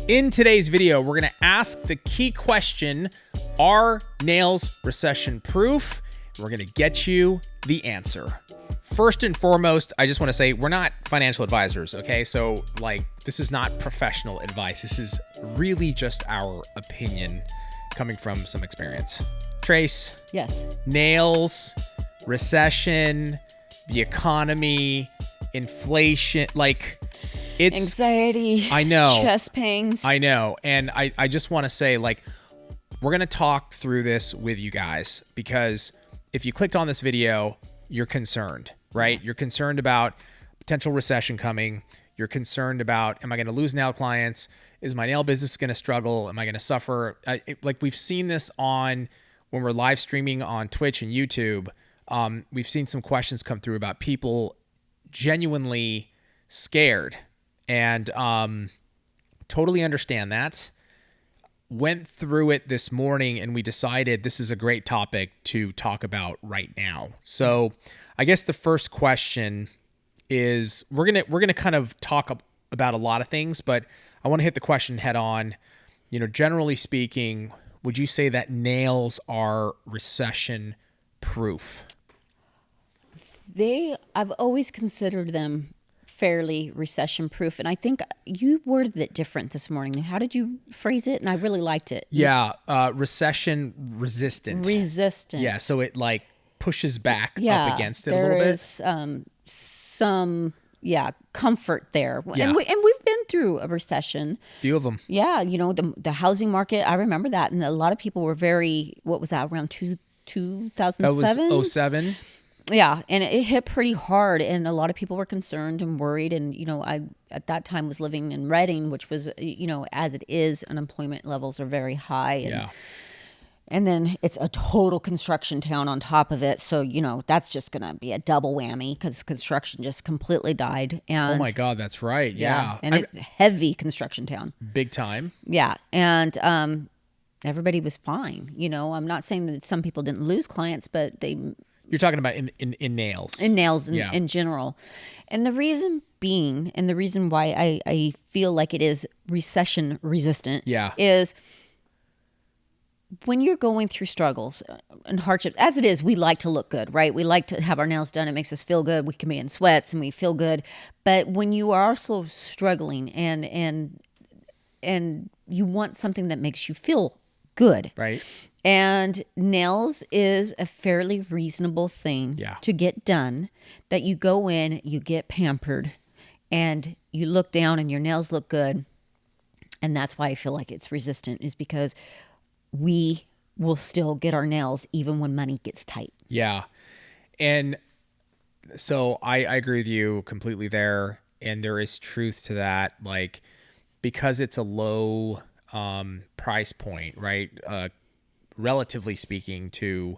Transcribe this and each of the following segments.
In today's video, we're going to ask the key question, are nails recession-proof? We're going to get you the answer. First and foremost, I just want to say we're not financial advisors, okay? So this is not professional advice. This is really just our opinion coming from some experience. Trace? Yes. Nails, recession, the economy, inflation, it's anxiety. I know. Chest pains. I know. And I just want to say, we're going to talk through this with you guys because if you clicked on this video, you're concerned, right? You're concerned about potential recession coming. You're concerned about, am I going to lose nail clients? Is my nail business going to struggle? Am I going to suffer? We've seen this when we're live streaming on Twitch and YouTube. We've seen some questions come through about people genuinely scared. And totally understand that. Went through it this morning and we decided this is a great topic to talk about right now. So I guess the first question is we're gonna kind of talk about a lot of things, but I want to hit the question head on. Generally speaking, would you say that nails are recession proof? I've always considered them fairly recession proof. And I think you worded it different this morning. How did you phrase it? And I really liked it. Yeah. Recession resistant. Resistant. Yeah. So it pushes back up against it a little bit. There is some comfort there. Yeah. And we've been through a recession. Few of them. Yeah. The housing market, I remember that. And a lot of people were what was that, around 2007? That was 2007. Yeah, and it hit pretty hard, and a lot of people were concerned and worried. And I at that time was living in Redding, which was as it is, unemployment levels are very high. And then it's a total construction town on top of it, so that's just gonna be a double whammy because construction just completely died. And oh my God, that's right. Yeah, and heavy construction town, big time. Yeah, and everybody was fine. I'm not saying that some people didn't lose clients, but they. You're talking about in nails. In nails in general. And the reason being, and the reason why I feel like it is recession resistant is when you're going through struggles and hardships, as it is, we like to look good, right? We like to have our nails done. It makes us feel good. We can be in sweats and we feel good. But when you are also struggling and you want something that makes you feel good. Right. And nails is a fairly reasonable thing to get done, that you go in, you get pampered, and you look down and your nails look good. And that's why I feel like it's resistant, is because we will still get our nails even when money gets tight. Yeah. And so I agree with you completely there. And there is truth to that. Because it's a low price point, right? Relatively speaking to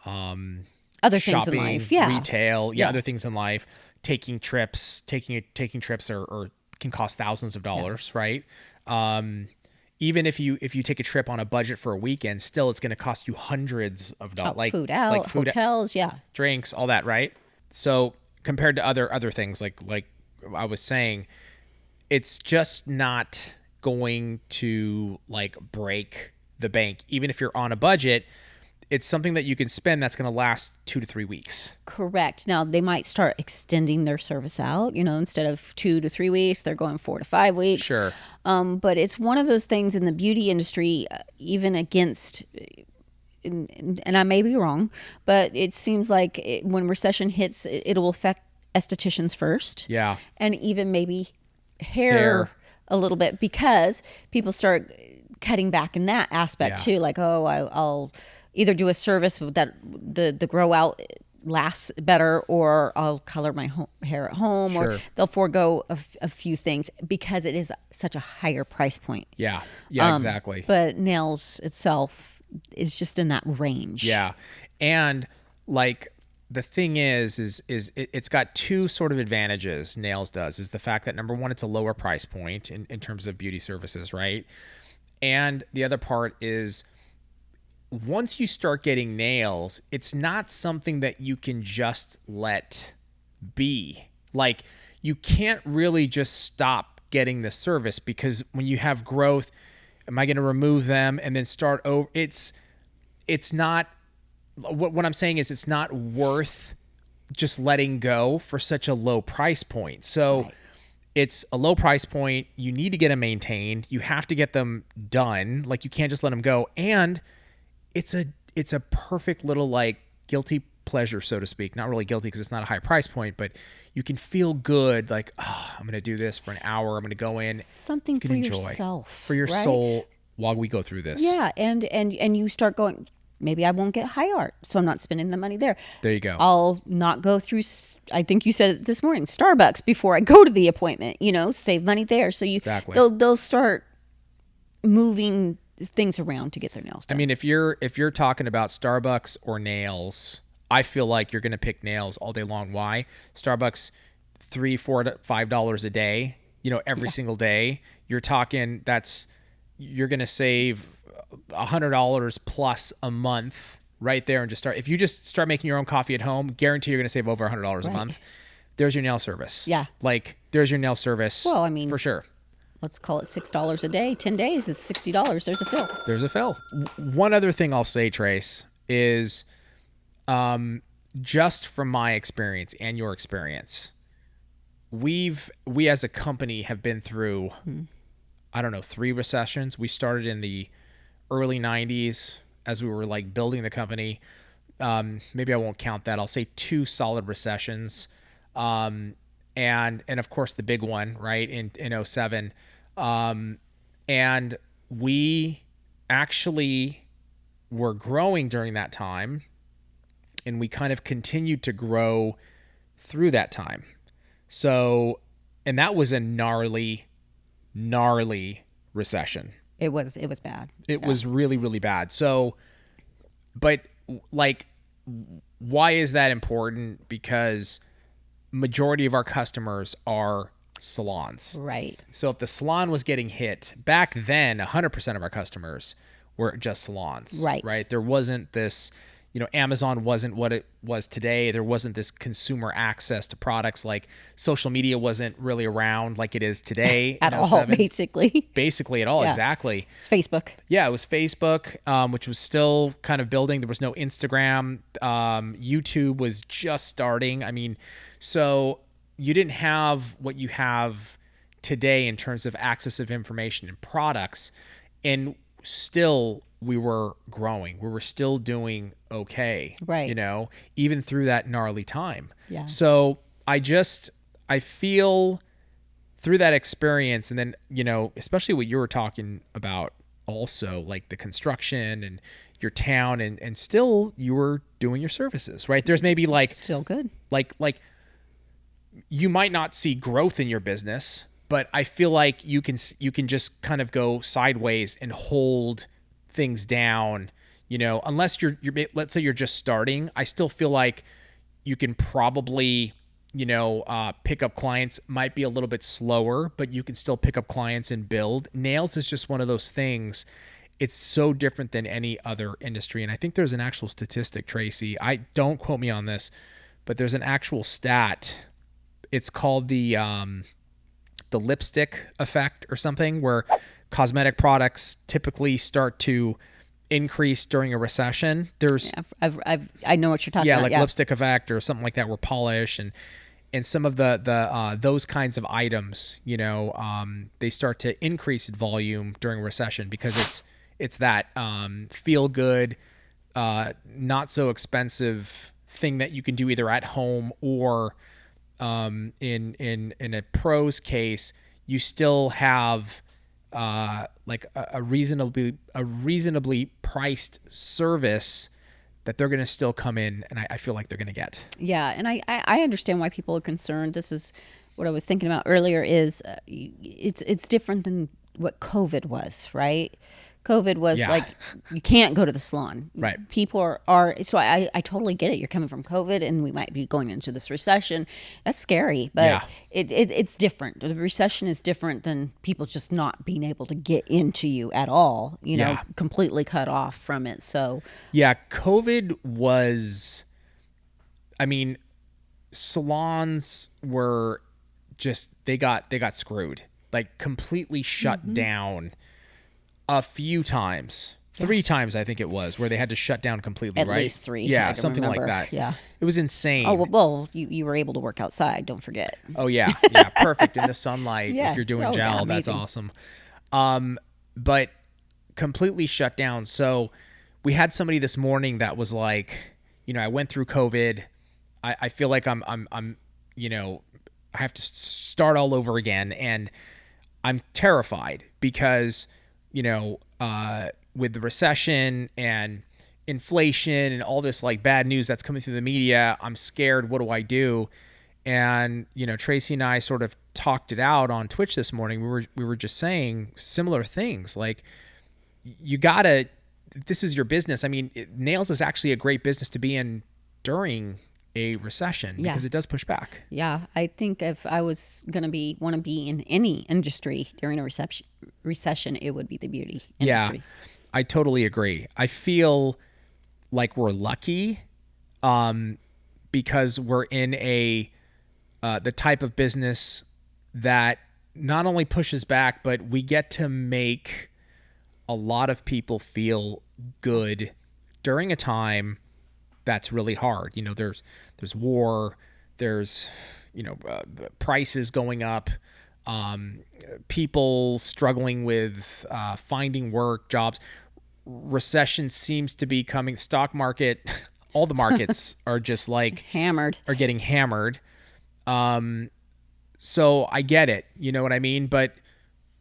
other shopping, things in life, retail, other things in life, taking trips are can cost thousands of dollars, right? Even if you take a trip on a budget for a weekend, still it's going to cost you hundreds of dollars. Food out, hotels, drinks, all that, right? So compared to other things, like I was saying, it's just not going to break the bank. Even if you're on a budget, it's something that you can spend that's going to last 2 to 3 weeks. Correct. Now they might start extending their service out, instead of 2 to 3 weeks, they're going 4 to 5 weeks. Sure. But it's one of those things in the beauty industry, even against, and I may be wrong, but it seems like when recession hits, it'll affect estheticians first. Yeah. And even maybe hair a little bit, because people start cutting back in that aspect too. I'll either do a service that the grow out lasts better, or I'll color my hair at home, or they'll forego a few things because it is such a higher price point. Yeah, exactly. But nails itself is just in that range. Yeah, and the thing is it's got two sort of advantages. Nails does is the fact that, number one, it's a lower price point in terms of beauty services, right? And the other part is, once you start getting nails, it's not something that you can just let be. You can't really just stop getting the service, because when you have growth, am I going to remove them and then start over? It's not, what I'm saying is it's not worth just letting go for such a low price point. So right. It's a low price point. You need to get them maintained. You have to get them done. Like, you can't just let them go. And it's a perfect little like guilty pleasure, so to speak. Not really guilty because it's not a high price point, but you can feel good. Like, oh, I'm going to do this for an hour. I'm going to go in. Something for yourself. For your right? soul while we go through this. Yeah. And you start going, maybe I won't get high art, so I'm not spending the money there. There you go. I'll not go through, I think you said it this morning, Starbucks before I go to the appointment, save money there. So exactly. they'll start moving things around to get their nails done. I mean, if you're talking about Starbucks or nails, I feel like you're going to pick nails all day long. Why? Starbucks, $3, $4, $5 a day, every single day. You're talking, you're going to save $100 plus a month right there, and if you just start making your own coffee at home, guarantee you're going to save over $100 a month. There's your nail service. Yeah. Like, there's your nail service. Well, I mean, for sure. Let's call it $6 a day. 10 days, it's $60. There's a fill. There's a fill. One other thing I'll say, Trace, is just from my experience and your experience, we as a company have been through, I don't know, 3 recessions. We started in the early 90s as we were like building the company. Maybe I won't count that. I'll say 2 solid recessions. And of course the big one, right, in 2007. And we actually were growing during that time, and we kind of continued to grow through that time. So, and that was a gnarly recession. It was bad. It was really, really bad. So, but like, why is that important? Because majority of our customers are salons. Right. So if the salon was getting hit, back then 100% of our customers were just salons. Right. There wasn't this, Amazon wasn't what it was today. There wasn't this consumer access to products. Like, social media wasn't really around like it is today. At all, basically. Basically at all, yeah. Exactly. It's Facebook. Yeah, it was Facebook, which was still kind of building. There was no Instagram. YouTube was just starting. I mean, so you didn't have what you have today in terms of access of information and products. And still, we were growing. We were still doing okay. Right. Even through that gnarly time. Yeah. So I feel through that experience, and then, especially what you were talking about also, like the construction and your town, and still you were doing your services, right? There's maybe like still good. Like you might not see growth in your business, but I feel like you can just kind of go sideways and hold things down, unless you're let's say you're just starting. I still feel like you can probably, pick up clients. Might be a little bit slower, but you can still pick up clients and build. Nails is just one of those things. It's so different than any other industry. And I think there's an actual statistic, Tracy. Don't quote me on this, but there's an actual stat. It's called the lipstick effect or something, where cosmetic products typically start to increase during a recession. There's, I know what you're talking about. Like lipstick effect or something like that, where polish and some of the those kinds of items, they start to increase in volume during a recession, because it's that feel good, not so expensive thing that you can do either at home or in a pro's case, you still have like a reasonably priced service that they're going to still come in, and I feel like they're going to get. Yeah, and I understand why people are concerned. This is what I was thinking about earlier. Is it's different than what COVID was, right? COVID was like, you can't go to the salon. Right. People are so I totally get it. You're coming from COVID and we might be going into this recession. That's scary, but it's different. The recession is different than people just not being able to get into you at all, completely cut off from it. So yeah, COVID was, I mean, salons were just, they got screwed. like completely shut down a few times. 3 times, I think it was, where they had to shut down completely, At right? least 3. Yeah, something like that. Yeah. It was insane. Oh, well, you were able to work outside. Don't forget. Oh, yeah. Yeah, perfect in the sunlight. Yeah. If you're doing Oh, gel, yeah, that's amazing. awesome. But completely shut down. So we had somebody this morning that was like, I went through COVID. I feel like I'm, I have to start all over again. And I'm terrified because, with the recession and inflation and all this like bad news that's coming through the media, I'm scared. What do I do? And, Tracey and I sort of talked it out on Twitch this morning. We were just saying similar things. Like, this is your business. I mean, nails is actually a great business to be in during a recession because it does push back. Yeah. I think if I was going to want to be in any industry during a recession, it would be the beauty industry. Yeah, I totally agree. I feel like we're lucky because we're in the type of business that not only pushes back, but we get to make a lot of people feel good during a time that's really hard. There's war, there's, prices going up, people struggling with finding work, jobs. Recession seems to be coming. Stock market, all the markets are just like are getting hammered. So I get it. You know what I mean? But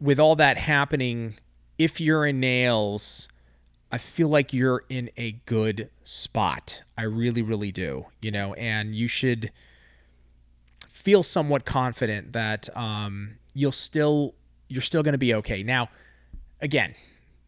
with all that happening, if you're in nails, I feel like you're in a good spot. I really, really do, and you should feel somewhat confident that you're still going to be okay. Now, again,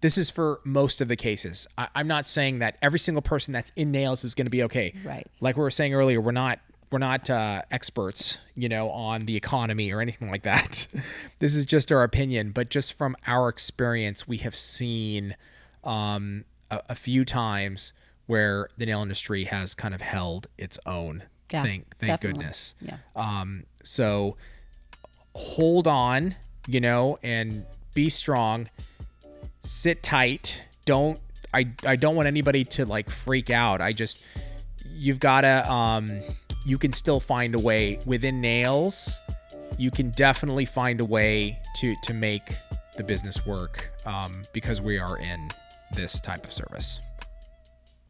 this is for most of the cases. I'm not saying that every single person that's in nails is going to be okay. Right. Like we were saying earlier, we're not experts, on the economy or anything like that. This is just our opinion, but just from our experience, we have seen a few times where the nail industry has kind of held its own. Yeah, thank goodness. Yeah. So hold on, and be strong. Sit tight. I don't want anybody to like freak out. You've got to you can still find a way within nails. You can definitely find a way to make the business work because we are in this type of service.